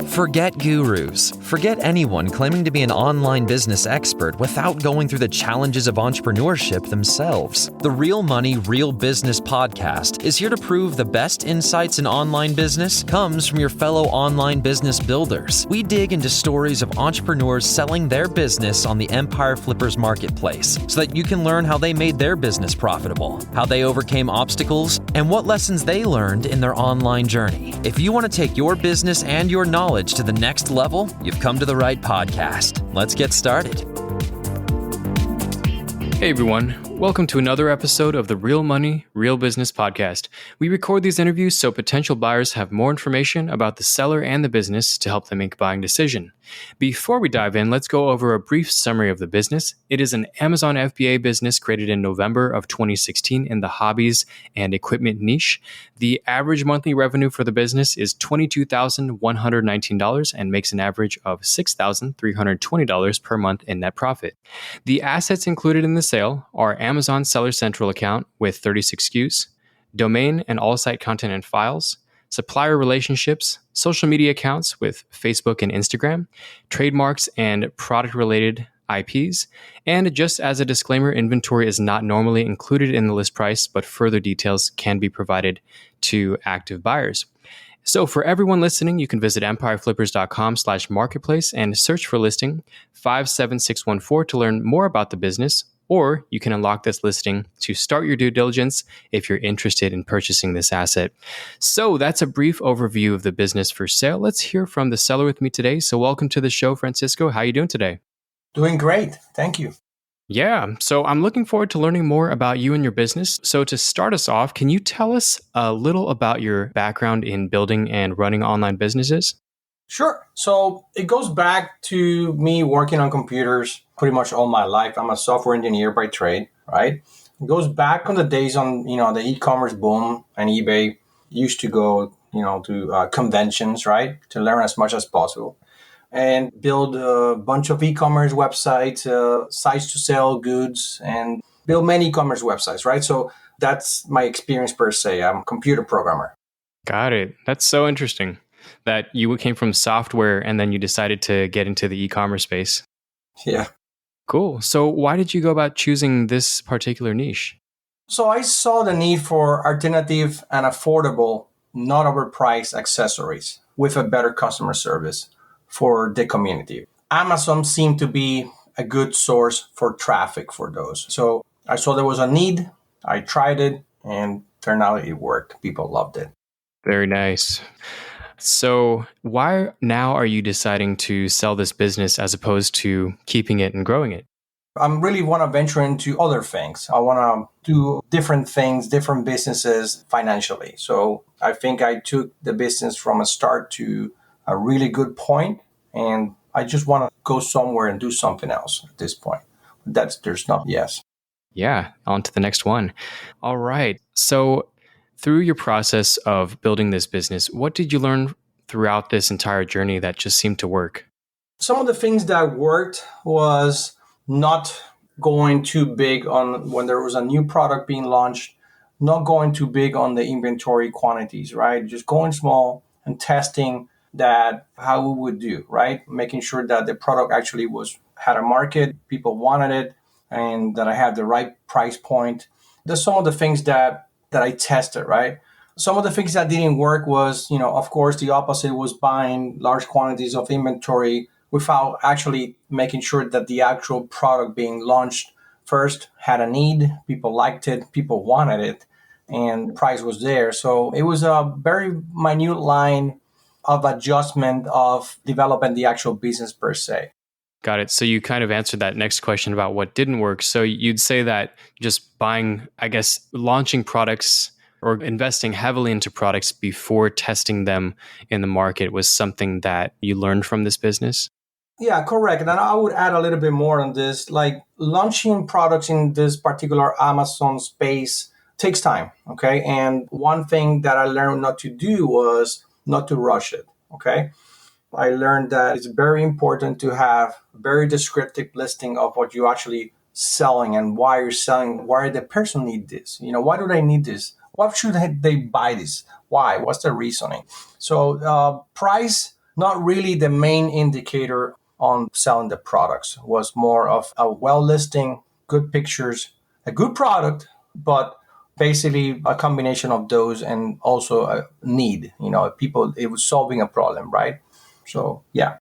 Forget gurus. Forget anyone claiming to be an online business expert without going through the challenges of entrepreneurship themselves. The Real Money, Real Business podcast is here to prove the best insights in online business comes from your fellow online business builders. We dig into stories of entrepreneurs selling their business on the Empire Flippers marketplace so that you can learn how they made their business profitable, how they overcame obstacles, and what lessons they learned in their online journey. If you want to take your business and your knowledge to the next level, you've come to the right podcast. Let's get started. Hey everyone, welcome to another episode of the Real Money, Real Business podcast. We record these interviews so potential buyers have more information about the seller and the business to help them make a buying decision. Before we dive in, let's go over a brief summary of the business. It is an Amazon FBA business created in November of 2016 in the hobbies and equipment niche. The average monthly revenue for the business is $22,119 and makes an average of $6,320 per month in net profit. The assets included in the sale are Amazon Seller Central account with 36 SKUs, domain and all site content and files, supplier relationships, social media accounts with Facebook and Instagram, trademarks and product-related IPs, and just as a disclaimer, inventory is not normally included in the list price, but further details can be provided to active buyers. So for everyone listening, you can visit empireflippers.com/marketplace and search for listing 57614 to learn more about the business, or you can unlock this listing to start your due diligence if you're interested in purchasing this asset. So that's a brief overview of the business for sale. Let's hear from the seller with me today. So welcome to the show, Francisco. How are you doing today? Doing great. Thank you. Yeah, so I'm looking forward to learning more about you and your business. So to start us off, can you tell us a little about your background in building and running online businesses? Sure. So it goes back to me working on computers pretty much all my life. I'm a software engineer by trade, right? It goes back on the days on, the e-commerce boom and eBay used to go, to conventions, right? To learn as much as possible and build a bunch of e-commerce websites, sites to sell goods and build many e-commerce websites, right? So that's my experience per se. I'm a computer programmer. Got it. That's so interesting that you came from software and then you decided to get into the e-commerce space. Yeah. Cool. So why did you go about choosing this particular niche? So I saw the need for alternative and affordable, not overpriced accessories with a better customer service for the community. Amazon seemed to be a good source for traffic for those. So I saw there was a need. I tried it and turned out it worked. People loved it. Very nice. So why now are you deciding to sell this business as opposed to keeping it and growing it? I really want to venture into other things. I want to do different things, different businesses financially. So I think I took the business from a start to a really good point, and I just want to go somewhere and do something else at this point. There's not yes. Yeah, on to the next one. All right. So through your process of building this business, what did you learn throughout this entire journey that just seemed to work? Some of the things that worked was not going too big on when there was a new product being launched, not going too big on the inventory quantities, right? Just going small and testing that how we would do, right? Making sure that the product actually had a market, people wanted it, and that I had the right price point. There's some of the things that I tested, right? Some of the things that didn't work was, of course, the opposite was buying large quantities of inventory without actually making sure that the actual product being launched first had a need, people liked it, people wanted it, and the price was there. So it was a very minute line of adjustment of developing the actual business per se. Got it. So you kind of answered that next question about what didn't work. So you'd say that just buying, launching products or investing heavily into products before testing them in the market was something that you learned from this business? Yeah, correct. And I would add a little bit more on this. Like launching products in this particular Amazon space takes time, okay? And one thing that I learned not to do was not to rush it, okay? I learned that it's very important to have a very descriptive listing of what you're actually selling and why you're selling, why the person need this. Why do they need this? What should they buy this? Why? What's the reasoning? So price, not really the main indicator on selling the products, was more of a well listing, good pictures, a good product, but basically a combination of those and also a need. People, it was solving a problem, right? So yeah.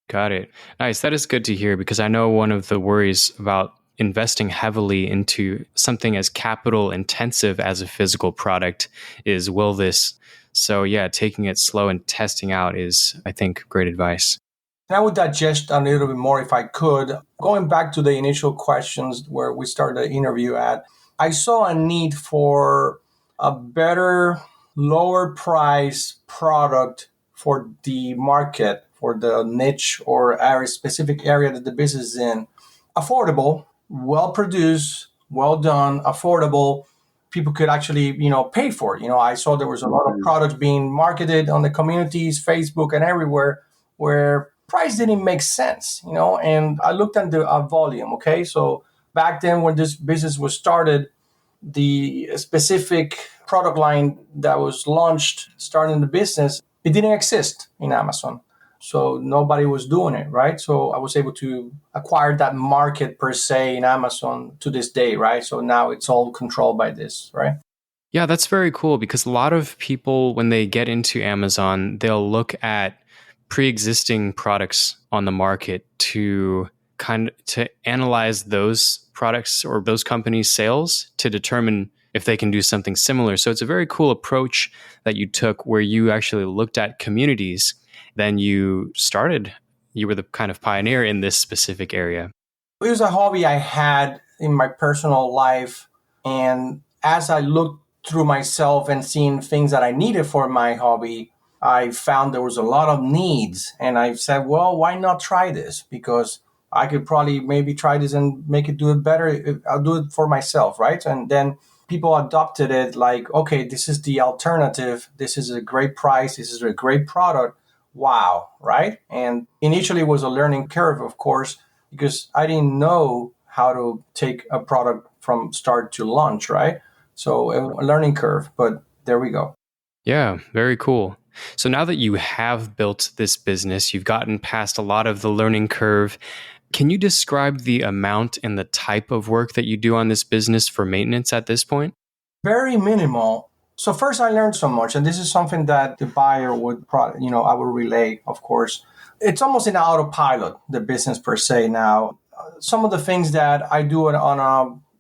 Got it. Nice. That is good to hear because I know one of the worries about investing heavily into something as capital intensive as a physical product is, will this? So yeah, taking it slow and testing out is, I think, great advice. And I would digest a little bit more if I could. Going back to the initial questions where we started the interview at, I saw a need for a better, lower price product for the market, for the niche or area, specific area that the business is in. Affordable, well produced, well done, affordable. People could actually, pay for it. I saw there was a lot of products being marketed on the communities, Facebook, and everywhere, where price didn't make sense. And I looked at the volume. Okay, so back then when this business was started, the specific product line that was launched, starting the business, it didn't exist in Amazon. So nobody was doing it, right? So I was able to acquire that market per se in Amazon to this day, right? So now it's all controlled by this, right? Yeah, that's very cool because a lot of people, when they get into Amazon, they'll look at pre-existing products on the market to analyze those products or those companies' sales to determine if they can do something similar. So it's a very cool approach that you took where you actually looked at communities. Then you were the kind of pioneer in this specific area. It was a hobby I had in my personal life. And as I looked through myself and seeing things that I needed for my hobby, I found there was a lot of needs. And I said, well, why not try this? Because I could probably maybe try this and make it do it better. I'll do it for myself, right? And then people adopted it like, okay, this is the alternative. This is a great price. This is a great product. Wow, right? And initially it was a learning curve, of course, because I didn't know how to take a product from start to launch, right? So a learning curve, but there we go. Yeah, very cool. So now that you have built this business, you've gotten past a lot of the learning curve. Can you describe the amount and the type of work that you do on this business for maintenance at this point? Very minimal. So first I learned so much, and this is something that the buyer would probably, I would relay, of course. It's almost an autopilot, the business per se now. Some of the things that I do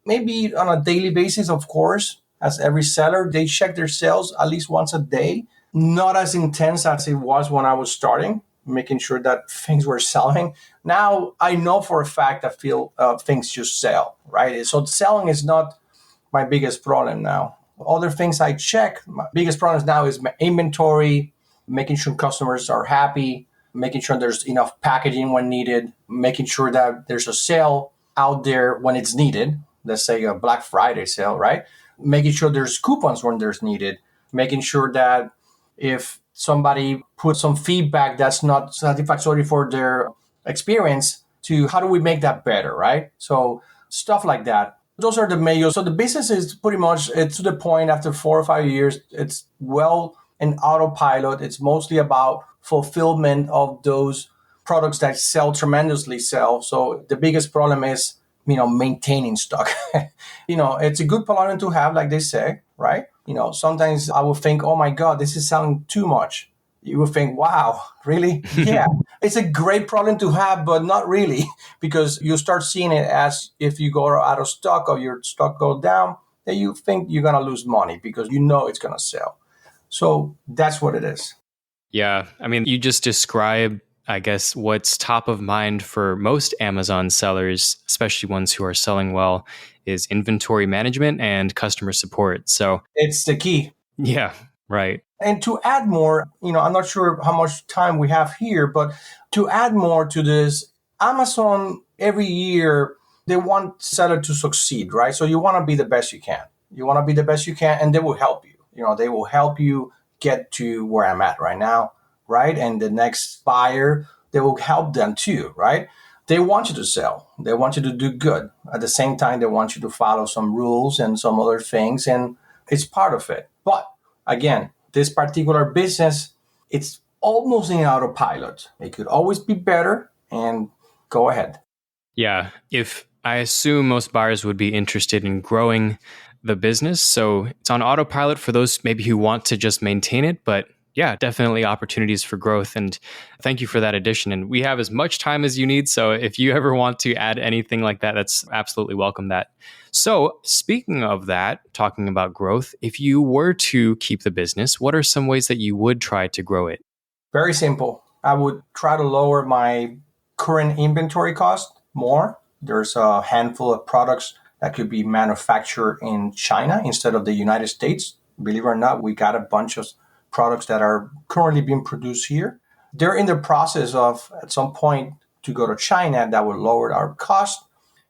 maybe on a daily basis, of course, as every seller, they check their sales at least once a day. Not as intense as it was when I was starting, making sure that things were selling. Now I know for a fact that things just sell, right? So selling is not my biggest problem now. Other things I check, my biggest problems now is my inventory, making sure customers are happy, making sure there's enough packaging when needed, making sure that there's a sale out there when it's needed. Let's say a Black Friday sale, right? Making sure there's coupons when there's needed, making sure that if somebody puts some feedback that's not satisfactory for their experience, to how do we make that better, right? So stuff like that. Those are the major. So the business is pretty much, it's to the point after 4 or 5 years, it's well in autopilot. It's mostly about fulfillment of those products that tremendously sell. So the biggest problem is, maintaining stock. It's a good problem to have, like they say, right? Sometimes I will think, oh my God, this is selling too much. You will think, wow, really? Yeah, it's a great problem to have, but not really, because you start seeing it as if you go out of stock or your stock go down, then you think you're going to lose money because it's going to sell. So that's what it is. Yeah. I mean, you just described, I guess, what's top of mind for most Amazon sellers, especially ones who are selling well, is inventory management and customer support. So it's the key. Yeah, right. And to add more, I'm not sure how much time we have here, but to add more to this, Amazon every year, they want seller to succeed, right? So you want to be the best you can. And they will help you. They will help you get to where I'm at right now, right? And the next buyer, they will help them too, right? They want you to sell. They want you to do good. At the same time, they want you to follow some rules and some other things. And It's part of it. But again, this particular business, it's almost in autopilot. It could always be better, and go ahead. Yeah. If I assume most buyers would be interested in growing the business. So it's on autopilot for those maybe who want to just maintain it. But yeah, definitely opportunities for growth. And thank you for that addition. And we have as much time as you need. So if you ever want to add anything like that, that's absolutely welcome that. So speaking of that, talking about growth, if you were to keep the business, what are some ways that you would try to grow it? Very simple. I would try to lower my current inventory cost more. There's a handful of products that could be manufactured in China instead of the United States. Believe it or not, we got a bunch of products that are currently being produced here. They're in the process of, at some point, to go to China. That would lower our cost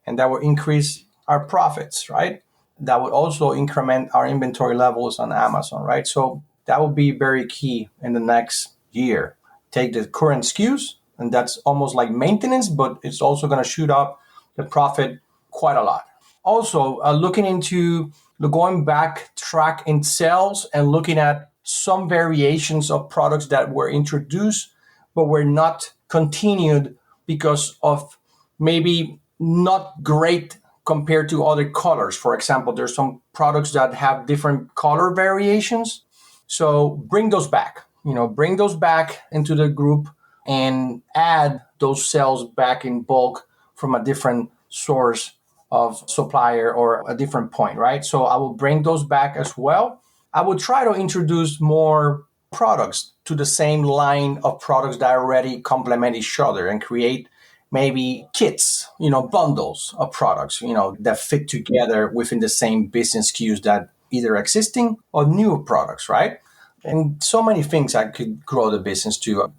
and that would increase our profits, right? That would also increment our inventory levels on Amazon, right? So that would be very key in the next year. Take the current SKUs, and that's almost like maintenance, but it's also going to shoot up the profit quite a lot. Also, looking into going back track in sales and looking at some variations of products that were introduced but were not continued because of maybe not great compared to other colors. For example, there's some products that have different color variations. So bring those back, bring those back into the group and add those sales back in bulk from a different source of supplier or a different point, right? So I will bring those back as well. I would try to introduce more products to the same line of products that already complement each other and create maybe kits, bundles of products, that fit together within the same business SKUs that either existing or new products, right? And so many things I could grow the business to,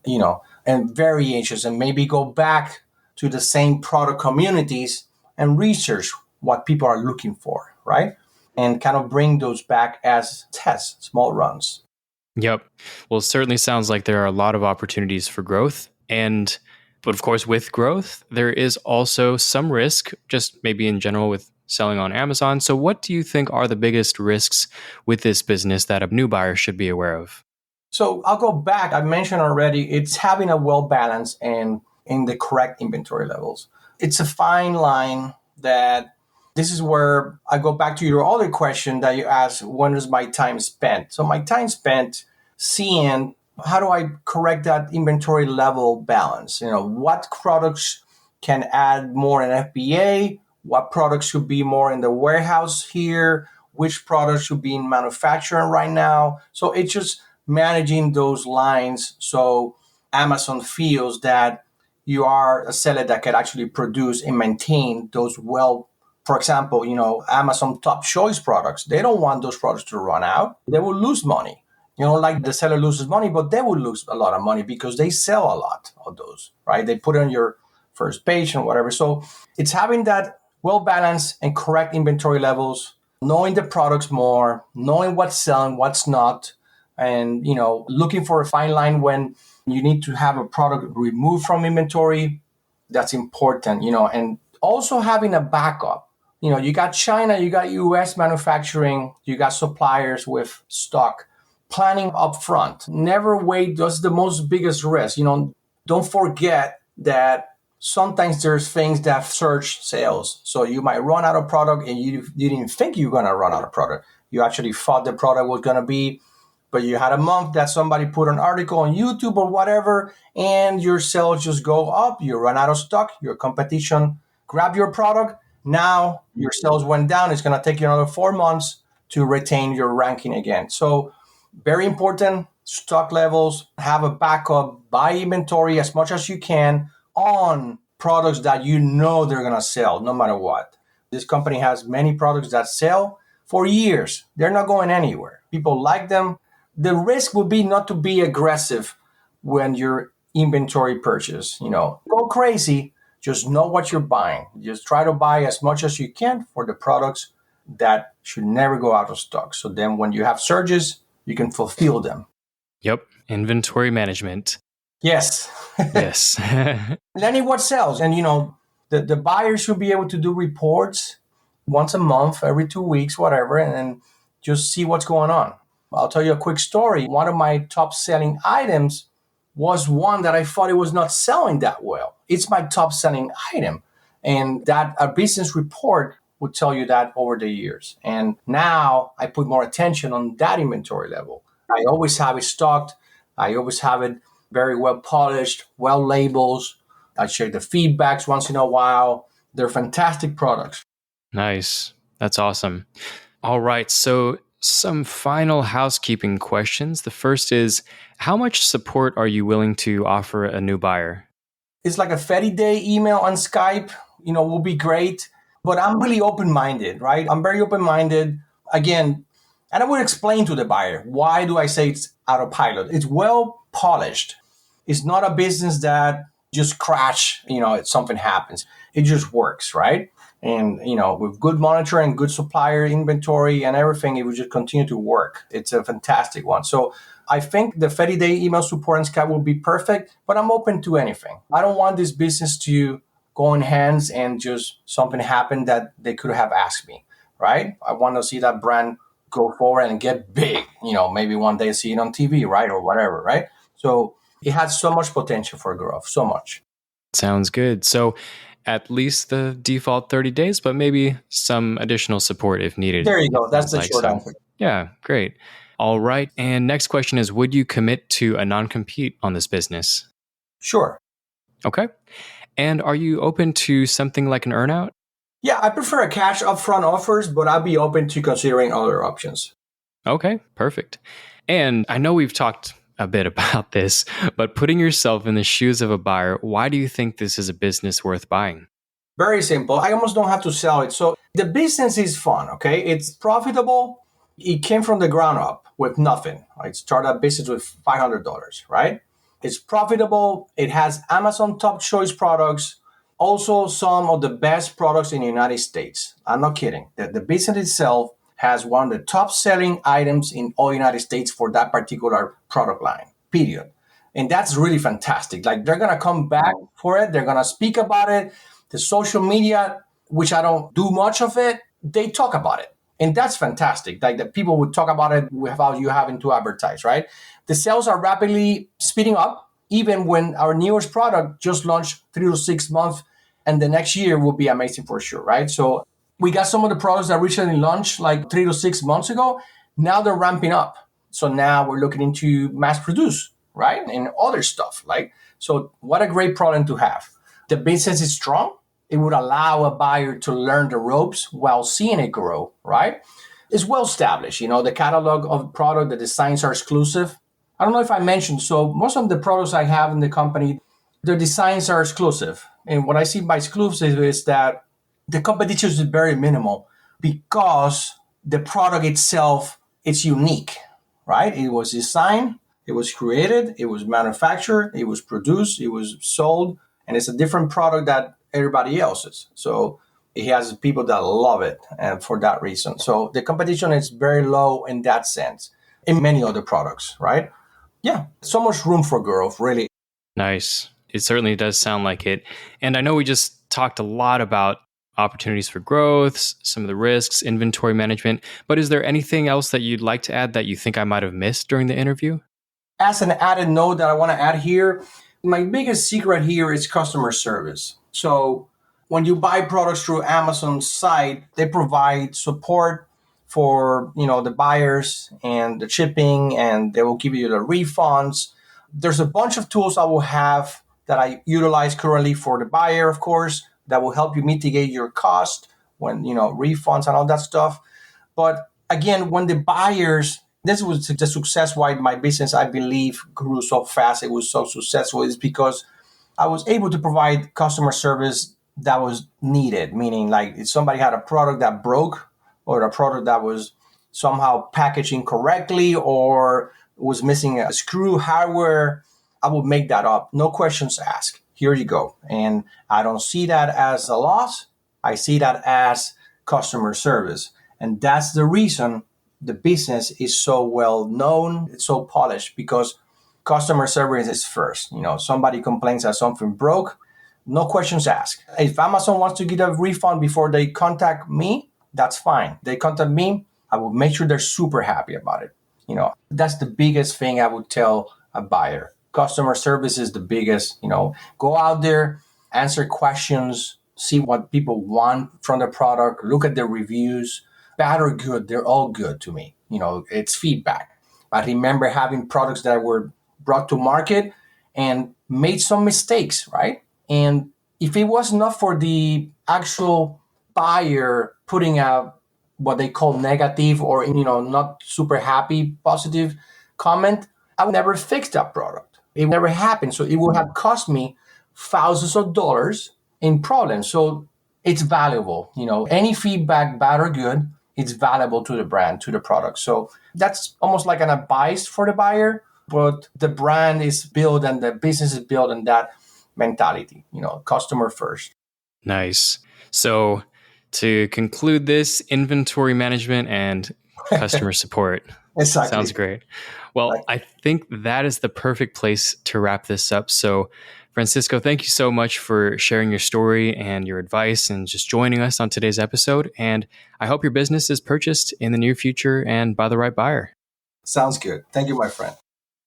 and variations, and maybe go back to the same product communities and research what people are looking for, right? And kind of bring those back as tests, small runs. Yep. Well, it certainly sounds like there are a lot of opportunities for growth. But of course, with growth, there is also some risk, just maybe in general with selling on Amazon. So what do you think are the biggest risks with this business that a new buyer should be aware of? So I'll go back. I mentioned already, it's having a well-balanced and in the correct inventory levels. It's a fine line that this is where I go back to your other question that you asked, when is my time spent? So my time spent seeing how do I correct that inventory level balance? What products can add more in FBA? What products should be more in the warehouse here? Which products should be in manufacturing right now? So it's just managing those lines so Amazon feels that you are a seller that can actually produce and maintain those for example, Amazon top choice products. They don't want those products to run out. They will lose money. Like the seller loses money, but they will lose a lot of money because they sell a lot of those, right? They put it on your first page and whatever. So it's having that well-balanced and correct inventory levels, knowing the products more, knowing what's selling, what's not, and, looking for a fine line when you need to have a product removed from inventory. That's important, and also having a backup. You got China, you got US manufacturing, you got suppliers with stock. Planning up front. Never wait. That's the most biggest risk. Don't forget that sometimes there's things that surge sales. So you might run out of product and you didn't think you were going to run out of product. You actually thought the product was going to be, but you had a month that somebody put an article on YouTube or whatever, and your sales just go up. You run out of stock. Your competition grab your product. Now your sales went down. It's going to take you another 4 months to retain your ranking again. So very important, stock levels, have a backup, buy inventory as much as you can on products that they're going to sell no matter what. This company has many products that sell for years. They're not going anywhere. People like them. The risk would be not to be aggressive when your inventory purchase. Go crazy. Just know what you're buying. Just try to buy as much as you can for the products that should never go out of stock. So then when you have surges, you can fulfill them. Yep. Inventory management. Yes. Yes. Learning what sells. And, the buyer should be able to do reports once a month, every 2 weeks, whatever. And just see what's going on. I'll tell you a quick story. One of my top selling items was one that I thought it was not selling that well. It's my top selling item. And that a business report would tell you that over the years. And now I put more attention on that inventory level. I always have it stocked. I always have it very well polished, well labeled. I share the feedbacks once in a while. They're fantastic products. Nice. That's awesome. All right. So some final housekeeping questions. The first is, how much support are you willing to offer a new buyer? It's like a 30-day email on Skype, will be great. But I'm really open-minded, right? I'm very open-minded. Again, and I would explain to the buyer, why do I say it's autopilot? It's well polished. It's not a business that just crash, if something happens. It just works, right? And, with good monitoring, good supplier inventory and everything, it will just continue to work. It's a fantastic one. So I think the 30-day email support and Skype will be perfect, but I'm open to anything. I don't want this business to go in hands and just something happen that they could have asked me, right? I want to see that brand go forward and get big, maybe one day see it on TV, right? Or whatever, right? So it has so much potential for growth, so much. Sounds good. So at least the default 30 days, but maybe some additional support if needed. There you go. That's the short answer. Yeah, great. All right. And next question is, would you commit to a non-compete on this business? Sure. Okay. And are you open to something like an earnout? Yeah, I prefer a cash upfront offers, but I'll be open to considering other options. Okay, perfect. And I know we've talked a bit about this, but putting yourself in the shoes of a buyer, why do you think this is a business worth buying? Very simple. I almost don't have to sell it. So the business is fun, okay? It's profitable. It came from the ground up with nothing. I started a business with $500, right? It's profitable. It has Amazon top choice products. Also, some of the best products in the United States. I'm not kidding. The business itself has one of the top selling items in all United States for that particular product line, period. And that's really fantastic. Like, they're going to come back for it. They're going to speak about it. The social media, which I don't do much of it, they talk about it. And that's fantastic. Like, the people would talk about it without you having to advertise, right? The sales are rapidly speeding up, even when our newest product just launched 3 to 6 months, and the next year will be amazing for sure, right? So we got some of the products that recently launched like 3 to 6 months ago. Now they're ramping up. So now we're looking into mass produce, right? And other stuff, like, so what a great problem to have. The business is strong. It would allow a buyer to learn the ropes while seeing it grow, right? It's well established. The catalog of product, the designs are exclusive. I don't know if I mentioned, so most of the products I have in the company, their designs are exclusive. And what I see by exclusive is that the competition is very minimal because the product itself is unique, right? It was designed, it was created, it was manufactured, it was produced, it was sold, and it's a different product that everybody else's. So it has people that love it, and for that reason. So the competition is very low in that sense, in many other products, right? Yeah, so much room for growth, really. Nice. It certainly does sound like it. And I know we just talked a lot about opportunities for growth, some of the risks, inventory management, but is there anything else that you'd like to add that you think I might have missed during the interview? As an added note that I want to add here, my biggest secret here is customer service. So when you buy products through Amazon's site, they provide support for the buyers and the shipping, and they will give you the refunds. There's a bunch of tools I will have that I utilize currently for the buyer, of course, that will help you mitigate your cost when refunds and all that stuff. But again, when the buyers, this was the success why my business, I believe, grew so fast. It was so successful is because I was able to provide customer service that was needed. Meaning, like, if somebody had a product that broke or a product that was somehow packaged incorrectly or was missing a screw hardware, I would make that up. No questions asked. Here you go. And I don't see that as a loss. I see that as customer service. And that's the reason the business is so well known, it's so polished, because customer service is first. Somebody complains that something broke, no questions asked. If Amazon wants to get a refund before they contact me, that's fine. They contact me, I will make sure they're super happy about it. That's the biggest thing I would tell a buyer. Customer service is the biggest. Go out there, answer questions, see what people want from the product, look at the reviews. Bad or good, they're all good to me. It's feedback. I remember having products that were brought to market and made some mistakes, right? And if it was not for the actual buyer putting out what they call negative or not super happy positive comment, I would never fix that product. It never happened. So it would have cost me thousands of dollars in problems. So it's valuable. Any feedback, bad or good, it's valuable to the brand, to the product. So that's almost like an advice for the buyer, but the brand is built and the business is built on that mentality, customer first. Nice. So to conclude this, inventory management and customer support. Exactly. Sounds great. Well, right. I think that is the perfect place to wrap this up. So Francisco, thank you so much for sharing your story and your advice and just joining us on today's episode. And I hope your business is purchased in the near future and by the right buyer. Sounds good. Thank you, my friend.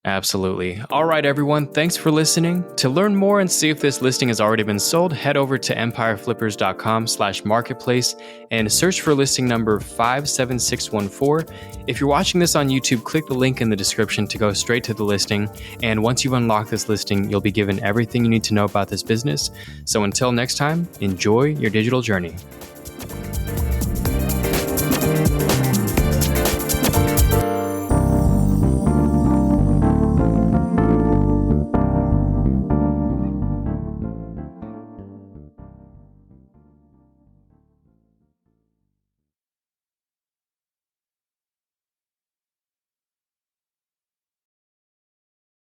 Absolutely. All right, everyone. Thanks for listening. To learn more and see if this listing has already been sold, head over to empireflippers.com/marketplace and search for listing number 57614. If you're watching this on YouTube, click the link in the description to go straight to the listing. And once you've unlocked this listing, you'll be given everything you need to know about this business. So until next time, enjoy your digital journey.